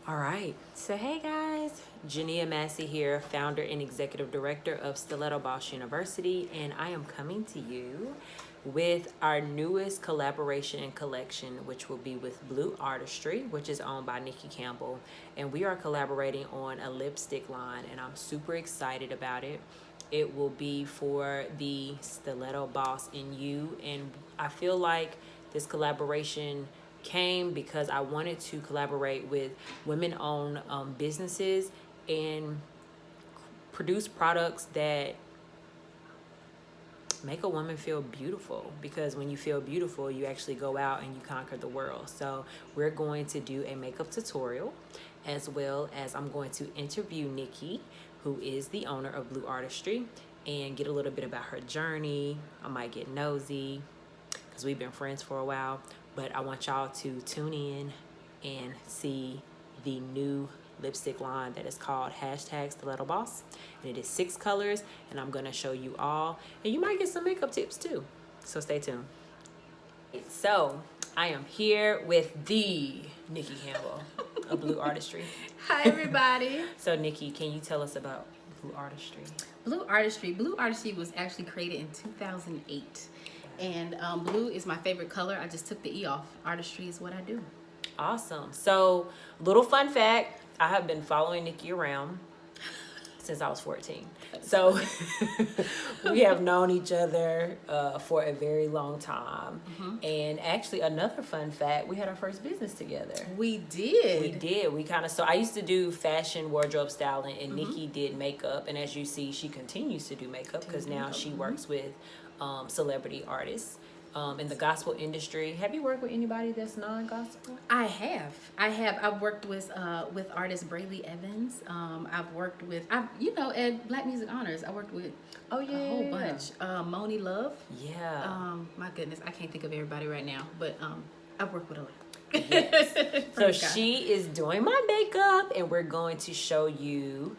All right. So, hey guys, Jania Massey here, founder and executive director of Stiletto Boss University, and I am coming to you with our newest collaboration and collection, which will be with BluArtistry, which is owned by Nikki Campbell. And we are collaborating on a lipstick line, and I'm super excited about it. It will be for the Stiletto Boss in You, and I feel like this collaboration came because I wanted to collaborate with women-owned businesses and produce products that make a woman feel beautiful, because when you feel beautiful you actually go out and you conquer the world. So we're going to do a makeup tutorial, as well as I'm going to interview Nikki, who is the owner of BluArtistry, and get a little bit about her journey. I might get nosy because we've been friends for a while, but I want y'all to tune in and see the new lipstick line that is called #StilettoBoss, and it is 6 colors, and I'm gonna show you all, and you might get some makeup tips too, so stay tuned. So I am here with the Nikki Campbell of BluArtistry. Hi everybody. So Nikki, can you tell us about BluArtistry? BluArtistry was actually created in 2008. And blue is my favorite color. I just took the E off. Artistry is what I do. Awesome. So, little fun fact, I have been following Nikki around since I was 14. So we have known each other for a very long time. And actually, another fun fact, we had our first business together. We did. We kind of, so I used to do fashion wardrobe styling, and Nikki did makeup. And as you see, she continues to do makeup because now she works with celebrity artists in the gospel industry. Have you worked with anybody that's non-gospel? I have. I've worked with artist Brayley Evans. I've worked with, at Black Music Honors, I worked with a whole bunch. Moni Love. Yeah. My goodness, I can't think of everybody right now, but I've worked with a lot. Yes. So she is doing my makeup, and we're going to show you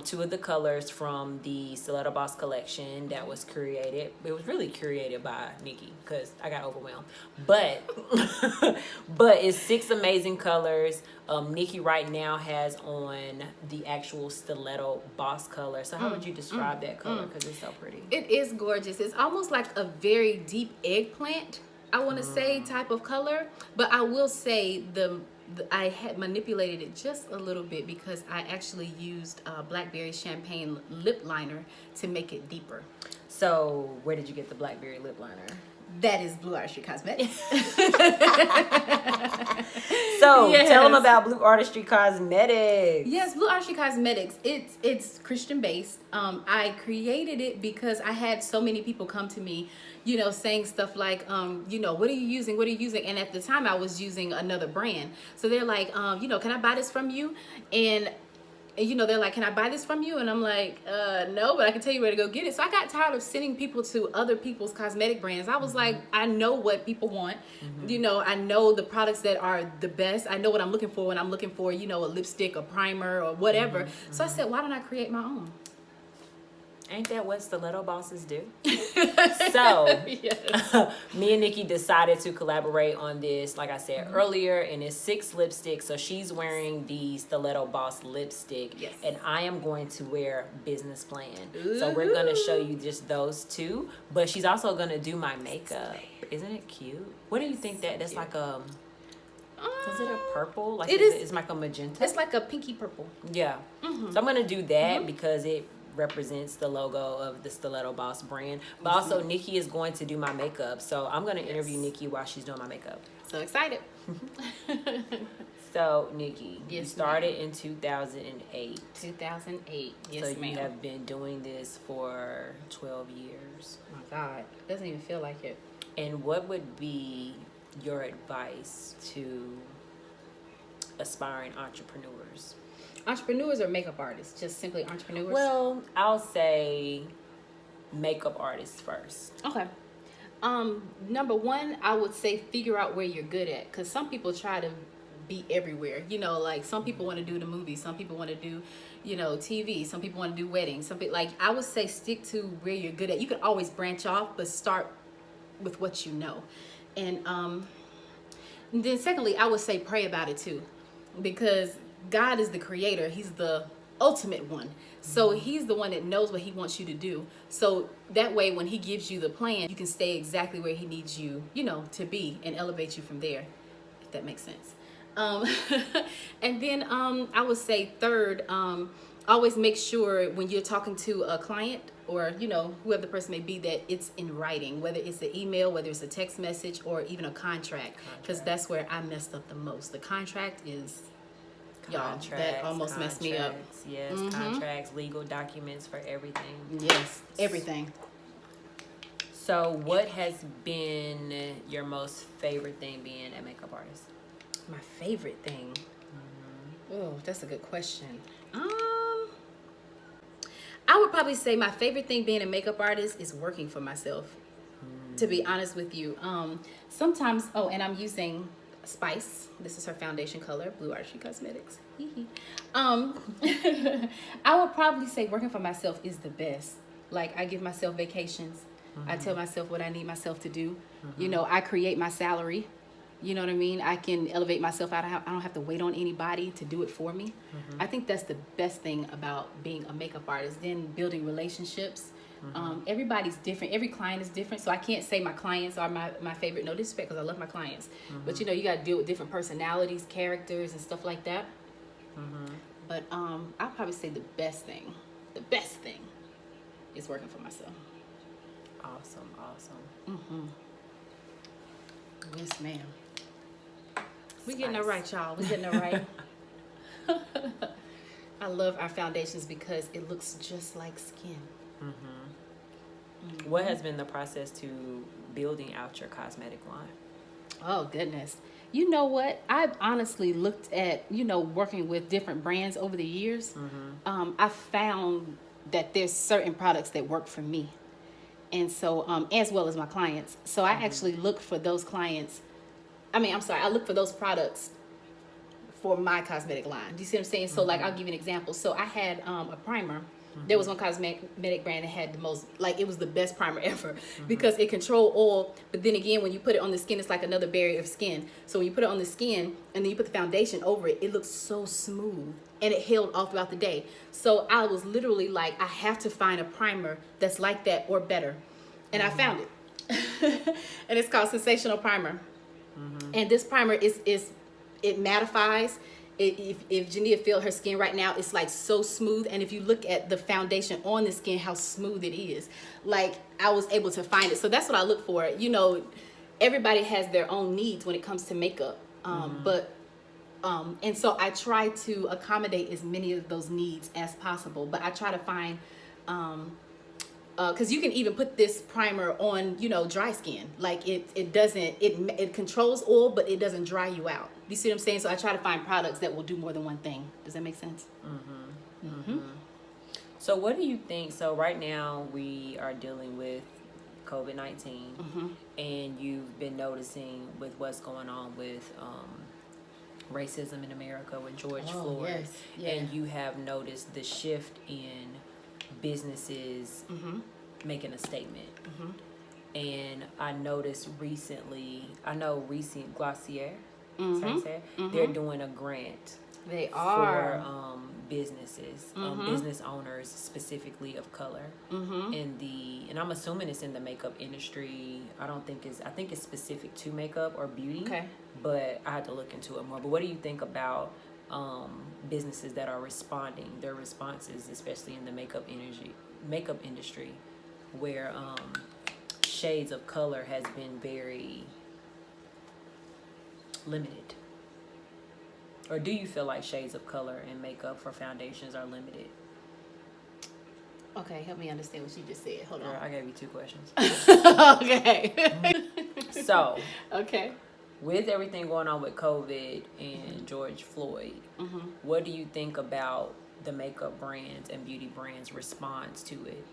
2 of the colors from the Stiletto Boss collection that was created. It was really curated by Nikki because I got overwhelmed. But it's 6 amazing colors. Nikki right now has on the actual Stiletto Boss color. So how would you describe that color? Because it's so pretty. It is gorgeous. It's almost like a very deep eggplant, I want to say, type of color. But I will say I had manipulated it just a little bit because I actually used BlackBerry Champagne lip liner to make it deeper. So where did you get the BlackBerry lip liner? That is BluArtistry Cosmetics. So tell them about BluArtistry Cosmetics. Yes, BluArtistry Cosmetics. It's Christian based. I created it because I had so many people come to me, saying stuff like, what are you using? What are you using? And at the time I was using another brand. So they're like, can I buy this from you? And they're like, can I buy this from you? And I'm like, no, but I can tell you where to go get it. So I got tired of sending people to other people's cosmetic brands. I was like, I know what people want. I know the products that are the best. I know what I'm looking for when I'm looking for, a lipstick, a primer, or whatever. So I said, why don't I create my own? Ain't that what stiletto bosses do? So, me and Nikki decided to collaborate on this, like I said earlier, and it's 6 lipsticks. So she's wearing the Stiletto Boss lipstick, and I am going to wear Business Plan. So we're going to show you just those 2, but she's also going to do my makeup. Isn't it cute? What do you think that's like a... Is it a purple? Like it's like a magenta? It's like a pinky purple. Yeah. So I'm going to do that because it represents the logo of the Stiletto Boss brand. But also Nikki is going to do my makeup. So I'm going to interview Nikki while she's doing my makeup. So excited. So Nikki, you started in 2008. 2008. Yes, so ma'am. You have been doing this for 12 years. Oh my God. It doesn't even feel like it. And what would be your advice to aspiring entrepreneurs? Entrepreneurs or makeup artists? Just simply entrepreneurs? Well, I'll say makeup artists first. Okay. Number 1, I would say figure out where you're good at, because some people try to be everywhere. Like some people want to do the movies, some people want to do, TV, some people want to do weddings. Some people, like, I would say stick to where you're good at. You can always branch off, but start with what you know. And then secondly, I would say pray about it too, because God is the creator. He's the ultimate one. So he's the one that knows what he wants you to do. So that way, when he gives you the plan, you can stay exactly where he needs you, to be, and elevate you from there, if that makes sense. And then I would say third, always make sure when you're talking to a client or, whoever the person may be, that it's in writing, whether it's an email, whether it's a text message, or even a contract, because that's where I messed up the most. The contract is... Y'all, that almost messed me up. Yes, contracts, legal documents for everything. Yes, everything. So what has been your most favorite thing being a makeup artist? My favorite thing? Oh, that's a good question. I would probably say my favorite thing being a makeup artist is working for myself, to be honest with you. Sometimes, and I'm using Spice. This is her foundation color, BluArtistry Cosmetics. I would probably say working for myself is the best. Like, I give myself vacations. I tell myself what I need myself to do. I create my salary. You know what I mean? I can elevate myself. I don't have to wait on anybody to do it for me. I think that's the best thing about being a makeup artist. Then building relationships. Everybody's different. Every client is different. So I can't say my clients are my favorite. No disrespect, because I love my clients. But you got to deal with different personalities, characters, and stuff like that. But I'll probably say the best thing is working for myself. Awesome. Yes, ma'am. We getting it right, y'all. We getting it right. I love our foundations because it looks just like skin. What has been the process to building out your cosmetic line? Oh, goodness. You know what? I've honestly looked at, working with different brands over the years. I found that there's certain products that work for me. And so, as well as my clients. So I actually look for those clients. I look for those products for my cosmetic line. Do you see what I'm saying? So like, I'll give you an example. So I had a primer. There was one cosmetic brand that had the most, it was the best primer ever because it controlled oil. But then again, when you put it on the skin, it's like another barrier of skin. So when you put it on the skin and then you put the foundation over it, it looks so smooth and it held all throughout the day. So I was literally like, I have to find a primer that's like that or better. And I found it. And it's called Sensational Primer. And this primer it mattifies. If Jania feel her skin right now, it's like so smooth. And if you look at the foundation on the skin, how smooth it is. Like, I was able to find it. So that's what I look for. Everybody has their own needs when it comes to makeup. And so I try to accommodate as many of those needs as possible. But I try to find, because you can even put this primer on, dry skin. Like, it controls oil, but it doesn't dry you out. You see what I'm saying? So I try to find products that will do more than one thing. Does that make sense? So what do you think? So right now we are dealing with COVID-19, and you've been noticing with what's going on with racism in America with George Floyd. Yes. Yeah. And you have noticed the shift in businesses making a statement. And I noticed recently, Glossier, they're doing a grant. They are. For businesses, business owners specifically of color. And I'm assuming it's in the makeup industry. I think it's specific to makeup or beauty. Okay. But I had to look into it more. But what do you think about businesses that are responding, their responses, especially in the makeup industry, where shades of color has been very limited? Or do you feel like shades of color in makeup for foundations are limited? Okay, help me understand what you just said. Hold on. Girl, I gave you 2 questions. Okay. So, okay. With everything going on with COVID and George Floyd, what do you think about the makeup brands and beauty brands' response to it?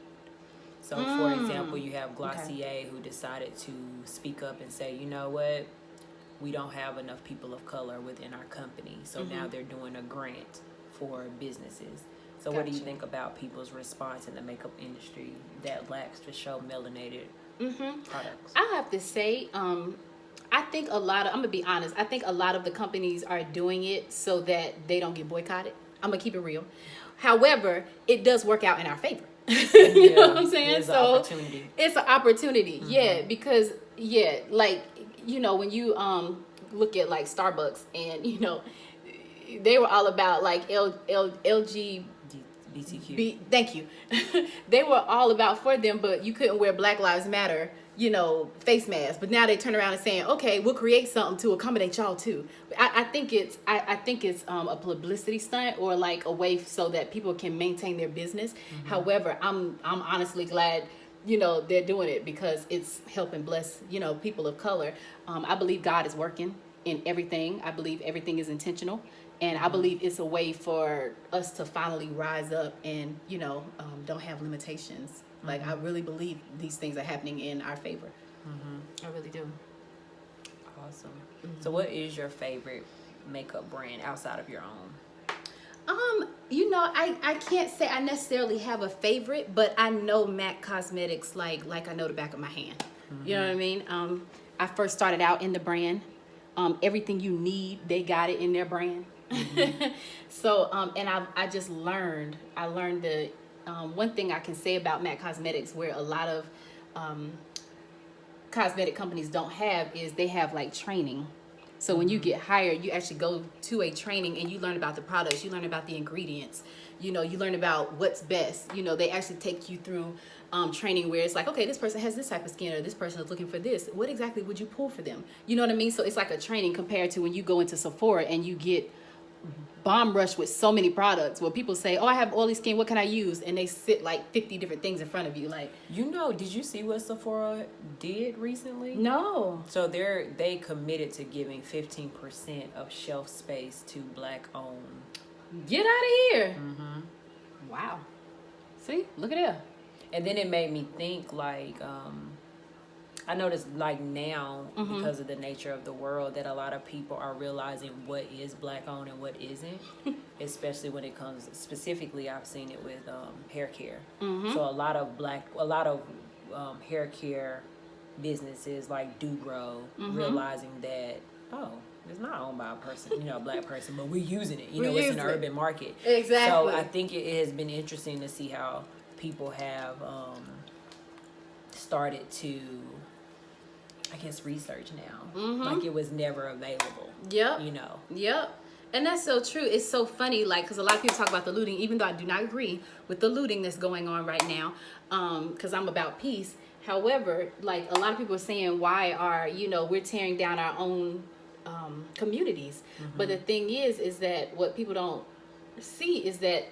So, for example, you have Glossier who decided to speak up and say, you know what? We don't have enough people of color within our company. So now they're doing a grant for businesses. So what do you think about people's response in the makeup industry that lacks to show melanated products? I have to say, I think a lot of, I'm gonna be honest, I think a lot of the companies are doing it so that they don't get boycotted. I'm gonna keep it real. However, it does work out in our favor. You know what I'm saying? It's an So opportunity. it's an opportunity. Yeah, because like, you know, when you look at like Starbucks, and you know, they were all about like LG BTQ. thank you. They were all about for them, but you couldn't wear Black Lives Matter, you know, face masks. But now they turn around and saying, okay, we'll create something to accommodate y'all too. I think it's a publicity stunt, or like a way so that people can maintain their business. However, I'm honestly glad, you know, they're doing it, because it's helping bless, you know, people of color. I believe God is working in everything. I believe everything is intentional. And I believe it's a way for us to finally rise up and, you know, don't have limitations. Like, I really believe these things are happening in our favor. I really do. Awesome. So what is your favorite makeup brand outside of your own? You know, I can't say I necessarily have a favorite, but I know MAC Cosmetics like I know the back of my hand. You know what I mean? I first started out in the brand. Everything you need, they got it in their brand. So, and I just learned. I learned the one thing I can say about MAC Cosmetics, where a lot of cosmetic companies don't have, is they have like training. So when you get hired, you actually go to a training and you learn about the products, you learn about the ingredients, you know, you learn about what's best. You know, they actually take you through training where it's like, okay, this person has this type of skin, or this person is looking for this. What exactly would you pull for them? You know what I mean? So it's like a training compared to when you go into Sephora and you get bomb rushed with so many products, where people say, oh, I have oily skin, what can I use? And they sit like 50 different things in front of you. Like, You know, did you see what Sephora did recently? no. So they committed to giving 15% of shelf space to Black owned. Get out of here. Wow. See, look at that. And then it made me think, like, I noticed, like, now, because of the nature of the world, that a lot of people are realizing what is Black owned and what isn't, especially when it comes, specifically, I've seen it with hair care. So a lot of hair care businesses like Do Grow, realizing that, oh, it's not owned by a person, you know, a Black person, but we're using it. You know, it's an urban market. Exactly. So I think it has been interesting to see how people have started to, I guess, research now. Like it was never available. Yep. You know. Yep. And that's so true. It's so funny, like, because a lot of people talk about the looting, even though I do not agree with the looting that's going on right now, because I'm about peace. However, like, a lot of people are saying, why are, you know, we're tearing down our own communities. But the thing is that what people don't see is that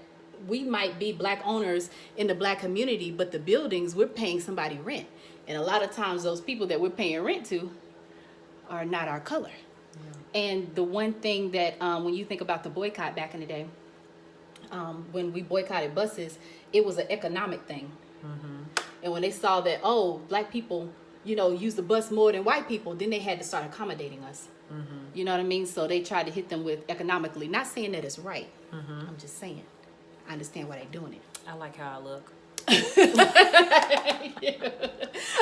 we might be Black owners in the Black community, but the buildings, we're paying somebody rent. And a lot of times those people that we're paying rent to are not our color. And the one thing that when you think about the boycott back in the day, when we boycotted buses, it was an economic thing. And when they saw that, oh, Black people, you know, use the bus more than white people, then they had to start accommodating us. You know what I mean? So they tried to hit them with economically. Not saying that it's right. I'm just saying. I understand why they're doing it. I like how I look.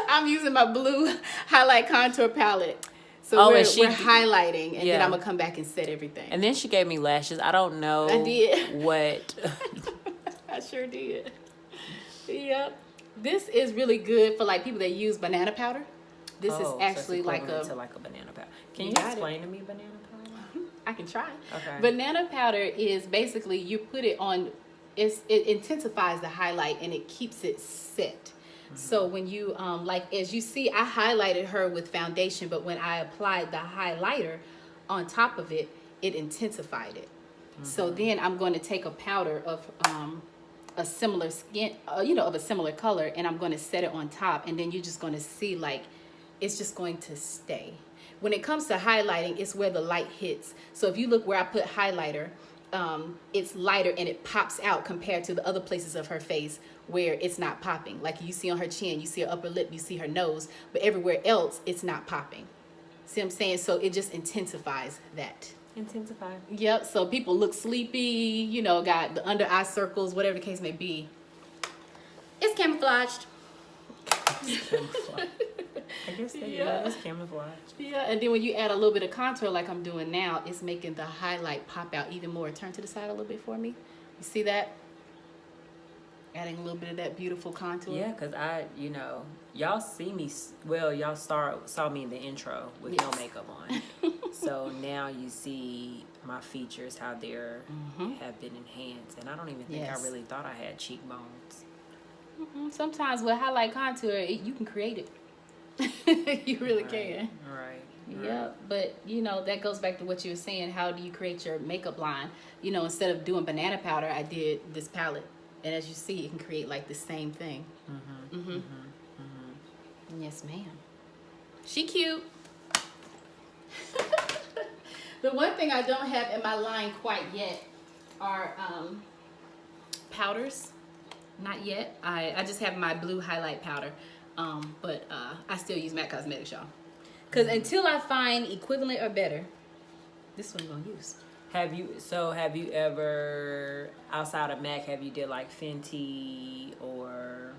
I'm using my blue highlight contour palette. So Oh, we're and she- highlighting, and Yeah. then I'm going to come back and set everything. And then she gave me lashes. I don't know I did. what. I sure did. Yep. This is really good for like people that use banana powder. This is actually like to like a banana powder. Can you got it. explain to me banana powder? I can try. Okay. Banana powder is basically, you put it on, it intensifies the highlight and it keeps it set. So when you, like, as you see, I highlighted her with foundation, but when I applied the highlighter on top of it, it intensified it. So then I'm going to take a powder of a similar skin, you know, of a similar color, and I'm going to set it on top, and then you're just going to see, like, it's just going to stay. When it comes to highlighting, it's where the light hits. So if you look where I put highlighter, it's lighter and it pops out compared to the other places of her face where it's not popping. Like you see on her chin, you see her upper lip, you see her nose, but everywhere else it's not popping. See what I'm saying? So it just intensifies that. Intensify. Yep, so people look sleepy, you know, got the under eye circles, whatever the case may be. It's camouflaged. I guess that is camouflage. Yeah, and then when you add a little bit of contour like I'm doing now, it's making the highlight pop out even more. Turn to the side a little bit for me. You see that? Adding a little bit of that beautiful contour. Yeah, because y'all see me, well, y'all saw me in the intro with no makeup on. So now you see my features, how they're have been enhanced. And I don't even think I really thought I had cheekbones. Sometimes with highlight contour, you can create it. You really can. Right. Yeah, but that goes back to what you were saying. How do you create your makeup line? Instead of doing banana powder, I did this palette. And as you see, it can create like the same thing. Yes, ma'am. She cute. The one thing I don't have in my line quite yet are powders. Not yet. I just have my blue highlight powder. But I still use MAC Cosmetics, y'all. Because until I find equivalent or better, this one I'm going to use. Have you ever, outside of MAC, have you did like Fenty or?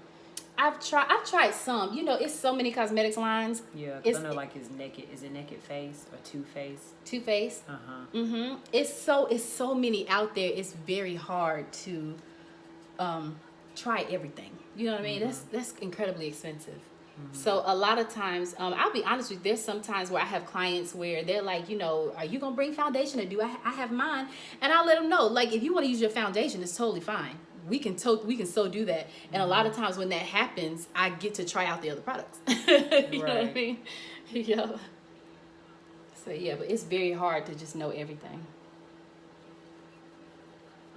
I've tried some. It's so many cosmetics lines. Yeah, because I know like is it Naked Face or Too Faced? Too Faced. It's so many out there. It's very hard to try everything. You know what I mean? That's incredibly expensive. So a lot of times, I'll be honest with you, there's some times where I have clients where they're like, are you gonna bring foundation or do I have mine? And I'll let them know, like, if you want to use your foundation, it's totally fine. We can so do that. And a lot of times when that happens, I get to try out the other products. You know what I mean? Yeah. So yeah, but it's very hard to just know everything.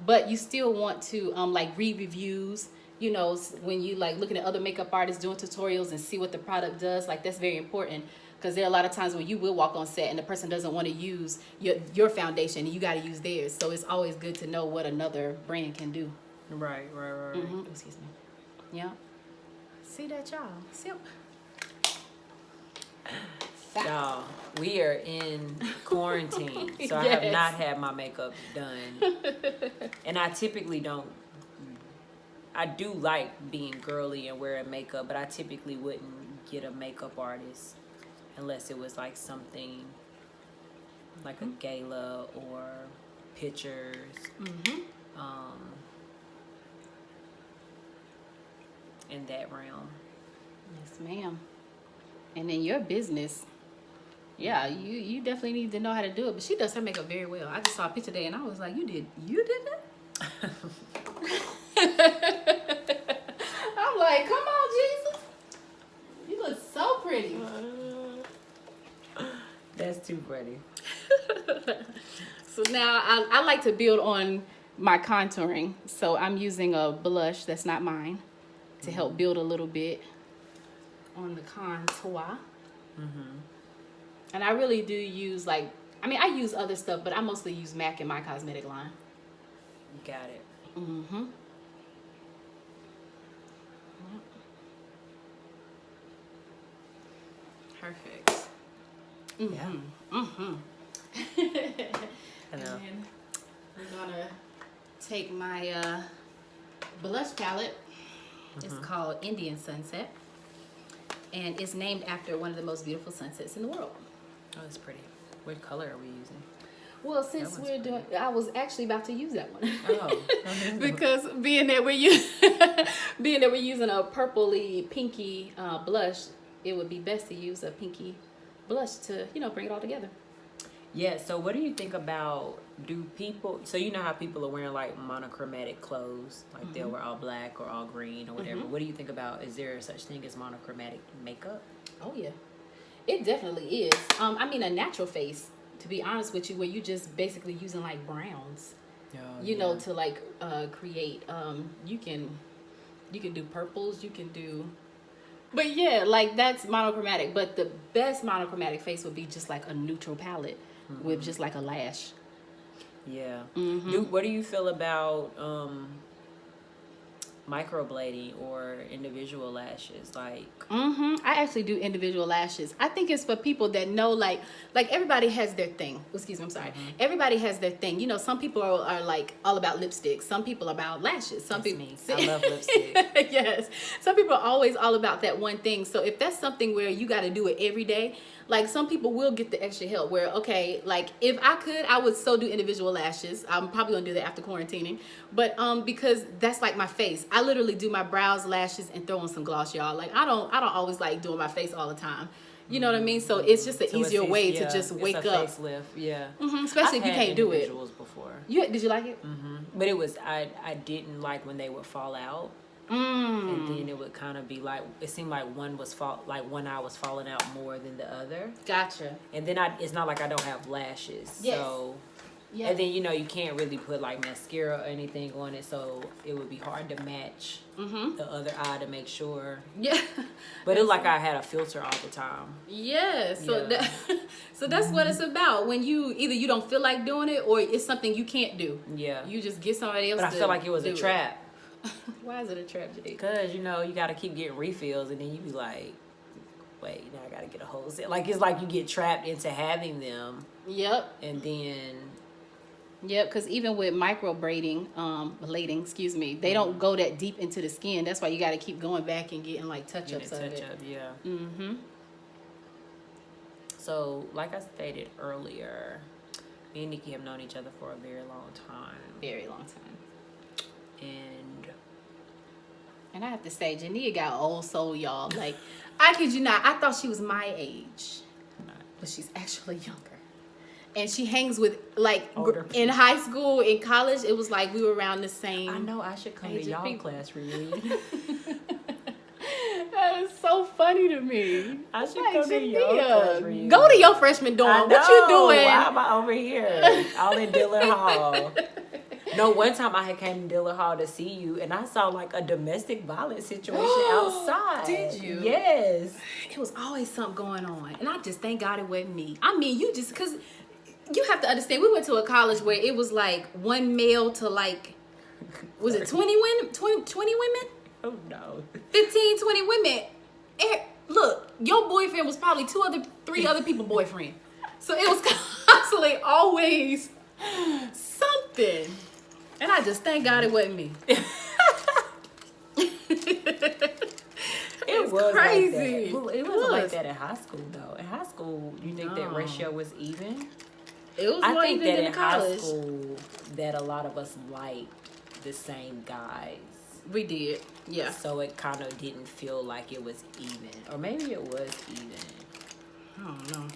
But you still want to like read reviews. When you like looking at other makeup artists doing tutorials and see what the product does, like that's very important, because there are a lot of times when you will walk on set and the person doesn't want to use your foundation and you got to use theirs. So it's always good to know what another brand can do. Right. Excuse me. Yeah. See that, y'all? See? Y'all, we are in quarantine, so I have not had my makeup done. And I typically don't. I do like being girly and wearing makeup, but I typically wouldn't get a makeup artist unless it was like something like a gala or pictures. In that realm. Yes, ma'am. And in your business, yeah, you definitely need to know how to do it. But she does her makeup very well. I just saw a picture today and I was like, you did that? I'm like, come on, Jesus. You look so pretty. That's too pretty. So now I like to build on my contouring. So I'm using a blush that's not mine to help build a little bit on the contour. And I really do use I use other stuff, but I mostly use MAC in my cosmetic line. Got it. Perfect. Yeah. I know. And we're gonna take my blush palette. It's called Indian Sunset, and it's named after one of the most beautiful sunsets in the world. Oh, that's pretty. What color are we using? Well, since we're doing, I was actually about to use that one. Oh. Because being that we're using a purpley pinky blush, it would be best to use a pinky blush to bring it all together. Yeah. So what do you think about, do people, so you know how people are wearing like monochromatic clothes, like they'll wear all black or all green or whatever. What do you think about, is there such thing as monochromatic makeup? Oh yeah, it definitely is. A natural face, to be honest with you, where you just basically using like browns, to like create. You can do purples. You can do, but yeah, like that's monochromatic. But the best monochromatic face would be just like a neutral palette with just like a lash. Yeah. What do you feel about microblading or individual lashes? Like, I actually do individual lashes. I think it's for people that know, like everybody has their thing. Excuse me, I'm sorry. Everybody has their thing. You know, some people are like all about lipstick. Some people are about lashes. Some that's people, me. I love lipstick. Yes. Some people are always all about that one thing. So if that's something where you got to do it every day, like some people will get the extra help where, okay, like if I could, I would so do individual lashes. I'm probably gonna do that after quarantining. But because that's like my face. I literally do my brows, lashes, and throw on some gloss, y'all. Like I don't always like doing my face all the time. You know what I mean? So it's just an easier way to just wake it's a up. facelift, yeah. Especially if you can't do it. Individuals before. Did you like it? But it was I didn't like when they would fall out. And then it would kind of be like, it seemed like one eye was falling out more than the other. Gotcha. And then it's not like I don't have lashes. Yes. So, yeah. And then, you know, you can't really put like mascara or anything on it. So it would be hard to match the other eye to make sure. Yeah. But it's like I had a filter all the time. Yeah. So, Yeah. so that's what it's about. When either you don't feel like doing it or it's something you can't do. Yeah. You just get somebody else But I feel like it was a trap. Why is it a trap, Jade? Because, you know, you got to keep getting refills and then you be like, wait, now I got to get a whole set. Like, it's like you get trapped into having them. Yep. And then... Yep, because even with micro braiding, blading, excuse me, they don't go that deep into the skin. That's why you got to keep going back and getting like touch-ups of it. Yeah. So, like I stated earlier, me and Nikki have known each other for a very long time. Very long time. And I have to say, Jania got an old soul, y'all. Like, I kid you not, I thought she was my age, but she's actually younger. And she hangs with, like, in high school, in college, it was like we were around the same. I know, I should come to y'all class reunion. That is so funny to me. I should come to your class reunion. Go to your freshman dorm. What you doing? Why am I over here? All in Dillon Hall. No, one time I had came to Dillon Hall to see you, and I saw like a domestic violence situation outside. Did you? Yes. It was always something going on, and I just thank God it wasn't me. I mean, you just because you have to understand. We went to a college where it was like one male to like, was it 20 women? 20 women? Oh no. 15, 20 women. Look, your boyfriend was probably 3 other people boyfriend. So it was constantly always something. And I just thank God it wasn't me. It was crazy. Like that. It wasn't like that in high school though. In high school, you think that ratio was even? It was I think that in college. high school that a lot of us liked the same guys. We did, yeah. So it kind of didn't feel like it was even, or maybe it was even. I don't know.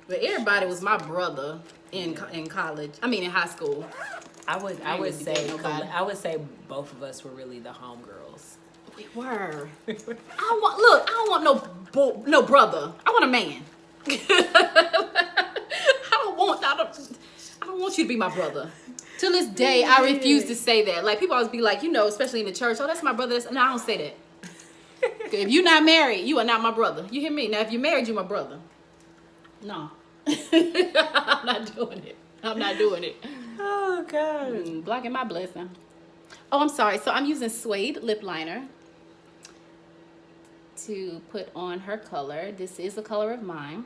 But everybody was my brother in college. I mean, in high school. I would say both of us were really the homegirls. We were. I don't want no brother. I want a man. I don't want you to be my brother. To this day, I refuse to say that. Like, people always be like, you know, especially in the church, oh, that's my brother. No, I don't say that. If you're not married, you are not my brother. You hear me? Now, if you're married, you're my brother. No. I'm not doing it. Oh, God. Blocking my blessing. Oh, I'm sorry. So I'm using Swade lip liner to put on her color. This is the color of mine.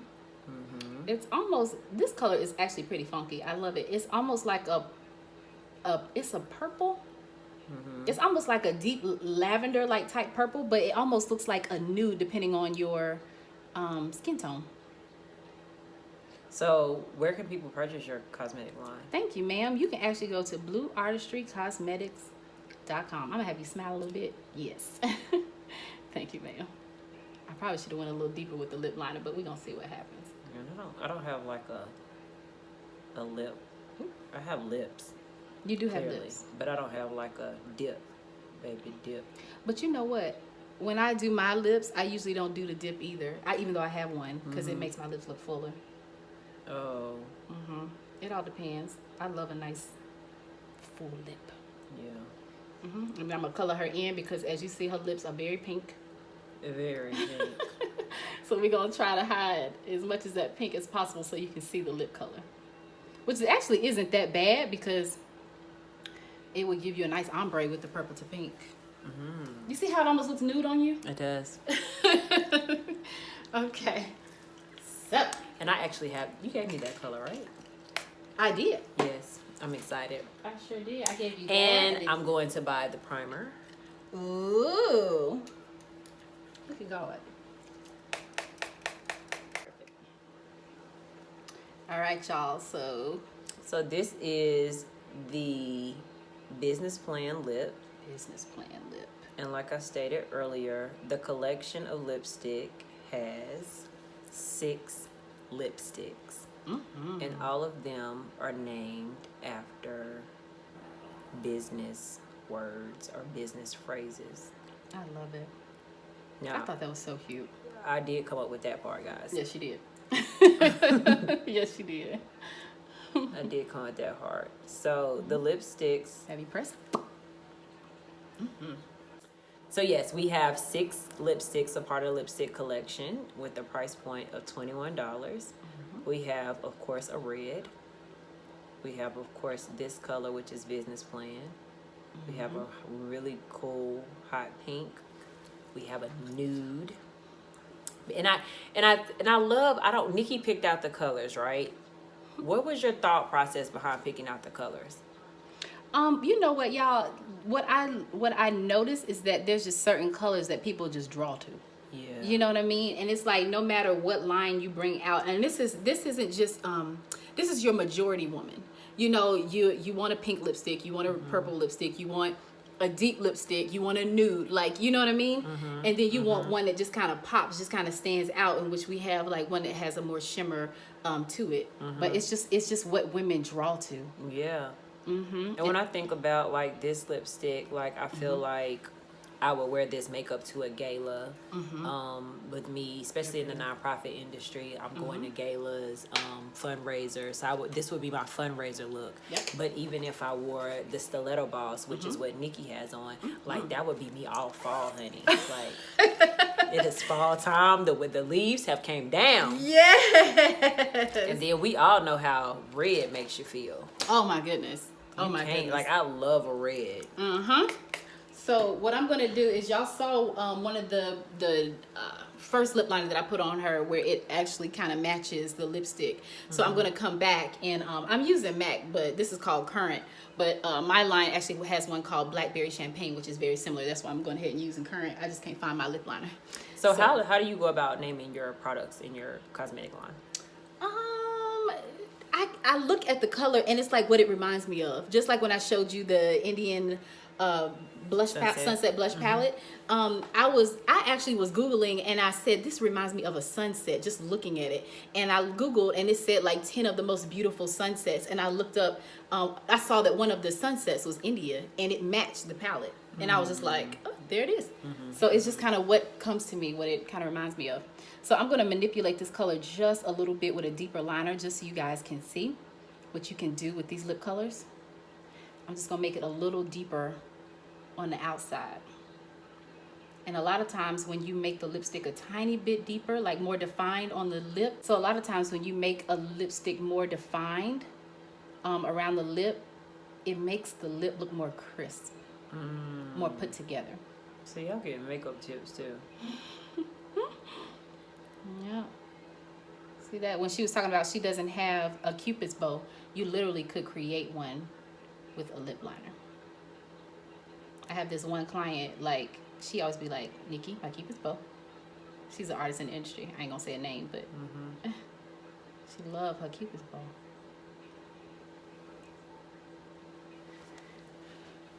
It's almost, this color is actually pretty funky. I love it. It's almost like it's a purple. It's almost like a deep lavender like type purple, but it almost looks like a nude depending on your skin tone. So where can people purchase your cosmetic line? Thank you, ma'am. You can actually go to BluArtistryCosmetics.com. I'm gonna have you smile a little bit. Yes. Thank you, ma'am. I probably should have went a little deeper with the lip liner, but we're gonna see what happens. I don't have like a lip. I have lips. You do have lips. But I don't have like a dip, baby dip. But you know what? When I do my lips, I usually don't do the dip either. Even though I have one, because it makes my lips look fuller. Oh. It all depends. I love a nice full lip. Yeah. And I'm gonna color her in because, as you see, her lips are very pink. Very pink. So we're gonna try to hide as much of that pink as possible so you can see the lip color, which actually isn't that bad because it would give you a nice ombre with the purple to pink. You see how it almost looks nude on you? It does. Okay. So. And I actually have, you gave me that color, right? I did. Yes. I'm excited. I sure did. I gave you that. And I'm going to buy the primer. Ooh. Look at God. All right, y'all. So this is the Business Plan lip. Business Plan lip. And like I stated earlier, the collection of lipstick has 6 lipsticks. And all of them are named after business words or business phrases. I love it. Now, I thought that was so cute. I did come up with that part, guys. Yes, you did. Yes, you did. I did come with that part. So the lipsticks. Have you pressed? So yes, we have 6 lipsticks, a part of the lipstick collection with a price point of $21. We have, of course, a red. We have, of course, this color, which is Business Plan. We have a really cool hot pink. We have a nude. And I love, Nikki picked out the colors, right? What was your thought process behind picking out the colors? You know what, y'all? What I noticed is that there's just certain colors that people just draw to. Yeah. You know what I mean? And it's like no matter what line you bring out, and this isn't just this is your majority woman. You know, you want a pink lipstick, you want a purple lipstick, you want a deep lipstick, you want a nude, like, you know what I mean? And then you want one that just kind of pops, just kind of stands out, in which we have like one that has a more shimmer to it. But it's just what women draw to. Yeah. And when I think about like this lipstick, like I feel like I would wear this makeup to a gala. With me, especially in the nonprofit industry, I'm going to galas, fundraisers. So this would be my fundraiser look. Yep. But even if I wore the Stiletto Boss, which is what Nikki has on, like that would be me all fall, honey. Like it is fall time. The leaves have came down. Yes. And then we all know how red makes you feel. Oh my goodness. Oh my Can't- goodness. Like I love a red. So what I'm gonna do is, y'all saw one of the first lip liner that I put on her where it actually kind of matches the lipstick. So I'm gonna come back and I'm using MAC, but this is called Current. But my line actually has one called BlackBerry Champagne, which is very similar. That's why I'm going ahead and using Current. I just can't find my lip liner. So how do you go about naming your products in your cosmetic line? I look at the color and it's like what it reminds me of. Just like when I showed you the Indian sunset blush palette. I actually was Googling and I said, this reminds me of a sunset, just looking at it. And I Googled and it said like 10 of the most beautiful sunsets. And I looked up, I saw that one of the sunsets was India and it matched the palette. And I was just like, oh, there it is. So it's just kind of what comes to me, what it kind of reminds me of. So I'm going to manipulate this color just a little bit with a deeper liner, just so you guys can see what you can do with these lip colors. I'm just going to make it a little deeper on the outside. And a lot of times when you make the lipstick a tiny bit deeper, like more defined on the lip. So a lot of times when you make a lipstick more defined around the lip, it makes the lip look more crisp, more put together. So y'all get makeup tips too. Yeah. See that? When she was talking about she doesn't have a Cupid's bow, you literally could create one with a lip liner. I have this one client, like, she always be like, Nikki, my Cupid's bow. She's an artist in the industry. I ain't gonna say a name, but she love her Cupid's bow.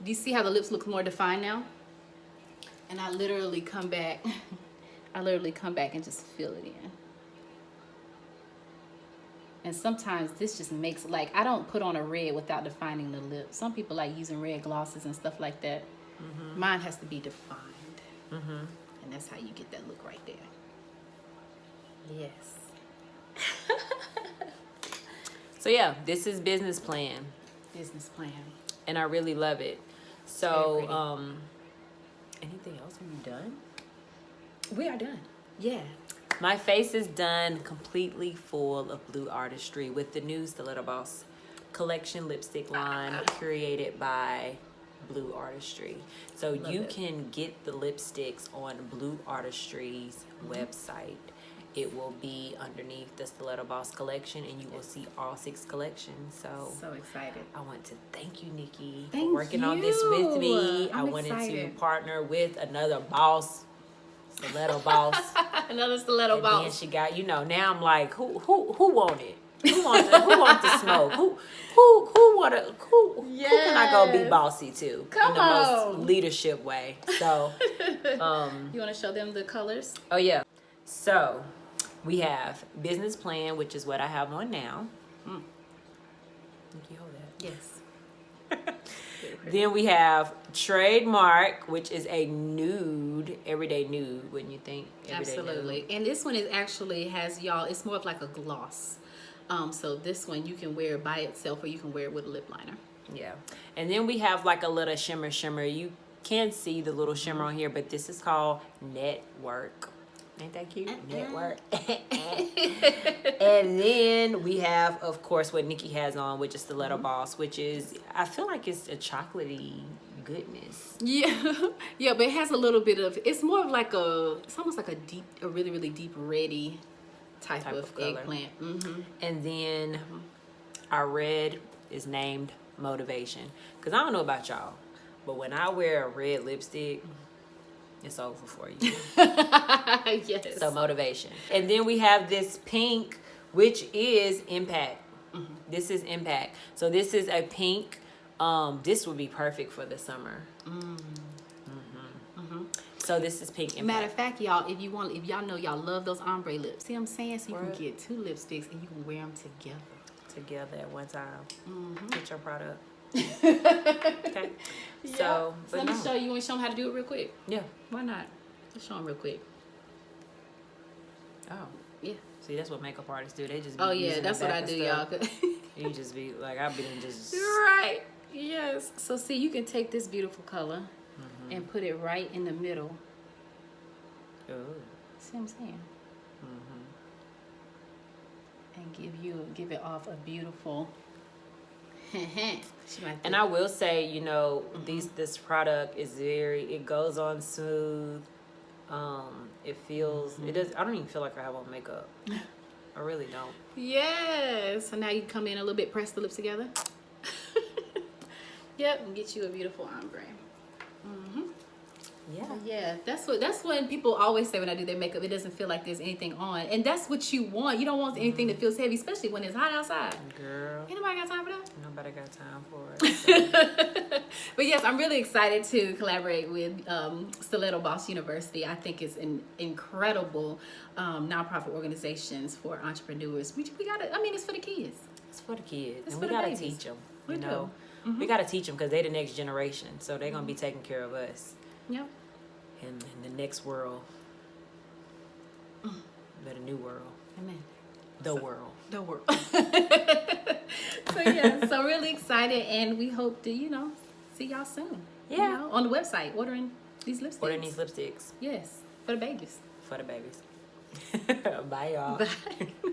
Do you see how the lips look more defined now? And I literally come back. I literally come back and just fill it in. And sometimes this just makes, like, I don't put on a red without defining the lip. Some people like using red glosses and stuff like that. Mine has to be defined. And that's how you get that look right there. Yes. So yeah, this is Business Plan. Business Plan. And I really love it. So, anything else? Are you done? We are done. Yeah. My face is done completely full of BluArtistry with the new Stiletto Boss collection lipstick line created by Blue Artistry. So Love you it. can get the lipsticks on Blue Artistry's website. It will be underneath the Stiletto Boss collection, and you will see all 6 collections. So excited. I want to thank you, Nikki, Thank for working on this with me. I'm I wanted excited. to partner with another boss, Stiletto Boss. Another Stiletto And Boss. then she got, now I'm like, who want it? Who wants the smoke? Who can I go be Yes. bossy to Come in the most on. leadership way? So, You want to show them the colors? oh yeah. So, we have Business Plan, which is what I have on now. Nikki, hold that. Yes. Then we have Trademark, which is a nude, everyday nude, wouldn't you think? Everyday Absolutely. nude. And this one is actually has, y'all, it's more of like a gloss. So this one you can wear it by itself, or you can wear it with a lip liner. Yeah. And then we have like a little shimmer. You can see the little shimmer on here, but this is called Network. Ain't that cute? Network. And then we have, of course, what Nikki has on, which is Stiletto Boss, which is, I feel like it's a chocolatey goodness. Yeah. Yeah, but it has a little bit of, it's more of like it's almost like a really, really deep reddy type of color. eggplant. And then our red is named Motivation. Because I don't know about y'all, but when I wear a red lipstick, it's over for you. Yes. So Motivation. And then we have this pink, which is Impact. This is Impact. So this is a pink. This would be perfect for the summer. So this is pink Impact. Matter of fact, y'all, if y'all know y'all love those ombre lips, see what I'm saying? So you Right. can get 2 lipsticks and you can wear them together. Together at one time. Get your product. Okay. Yeah. So, but let me no. show you and show them how to do it real quick. Yeah. Why not? Let's show them real quick. Oh. Yeah. See, that's what makeup artists do. They just be Oh yeah, using that's the what back I of do, stuff. y'all. You just be like, I've been just. Right. Yes. So see, you can take this beautiful color and put it right in the middle. Ooh. See what I'm saying? And give it off a beautiful. And I will say, this product is it goes on smooth. It feels, it does, I don't even feel like I have on makeup. I really don't. Yes. So now you come in a little bit, press the lips together. Yep, and get you a beautiful ombre. Yeah. Yeah, that's when people always say when I do their makeup, it doesn't feel like there's anything on, and that's what you want. You don't want anything that feels heavy, especially when it's hot outside. Girl. Ain't nobody got time for that. Nobody got time for it. But yes, I'm really excited to collaborate with Stiletto Boss University. I think it's an incredible nonprofit organizations for entrepreneurs. We gotta, I mean, it's for the kids. It's for the kids. It's And for we the gotta babies. teach them. We do. We gotta teach them because they're the next generation. So they're gonna be taking care of us. Yep. In the next world. The new world. Amen. The world. The world. So yeah, so really excited, and we hope to, see y'all soon. Yeah. On the website, ordering these lipsticks. Ordering these lipsticks Yes, for the babies. for the babies. Bye, y'all. Bye.